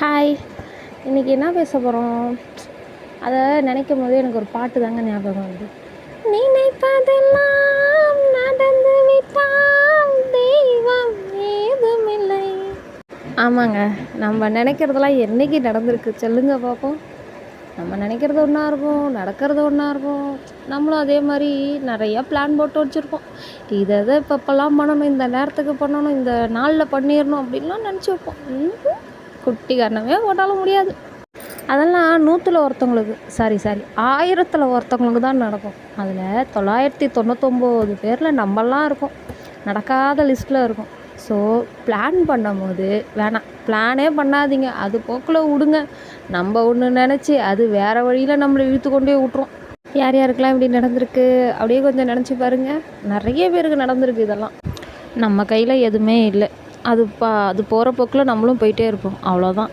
Hi! இன்றைக்கி என்ன பேச போகிறோம்? அதை நினைக்கும் போது எனக்கு ஒரு பாட்டு தாங்க ஞாபகம் வருது. நினைப்பதெல்லாம் நடந்து விட்டால் தெய்வம் ஏதுமில்லை. ஆமாங்க, நம்ம நினைக்கிறதெல்லாம் என்றைக்கு நடந்திருக்கு சொல்லுங்க பார்ப்போம். நம்ம நினைக்கிறது ஒன்றா இருக்கும், நடக்கிறது ஒன்றா இருக்கும். நம்மளும் அதே மாதிரி நிறையா பிளான் போட்டு வச்சுருப்போம். இதை இப்போப்பெல்லாம் பண்ணணும், இந்த நேரத்துக்கு பண்ணணும், இந்த நாளில் பண்ணிடணும் அப்படின்லாம் நினச்சி வைப்போம். குட்டி காரணமே போட்டாலும் முடியாது. அதெல்லாம் 100ல் ஒருத்தவங்களுக்கு சாரி 1000ல் ஒருத்தவங்களுக்கு தான் நடக்கும். அதில் 999 பேரில் நம்மலாம் இருக்கும், நடக்காத லிஸ்ட்டில் இருக்கும். ஸோ பிளான் பண்ணும்போது வேணாம், பிளானே பண்ணாதீங்க, அது போக்கில் விடுங்க. நம்ம ஒன்று நினச்சி அது வேறு வழியில் நம்மளை இழுத்து கொண்டே விட்ருவோம். யார் யாருக்கெல்லாம் இப்படி நடந்திருக்கு அப்படியே கொஞ்சம் நினச்சி பாருங்கள். நிறைய பேருக்கு நடந்திருக்கு. இதெல்லாம் நம்ம கையில் எதுவுமே இல்லை. அது போகிற போக்கில் நம்மளும் போயிட்டே இருப்போம், அவ்வளோதான்.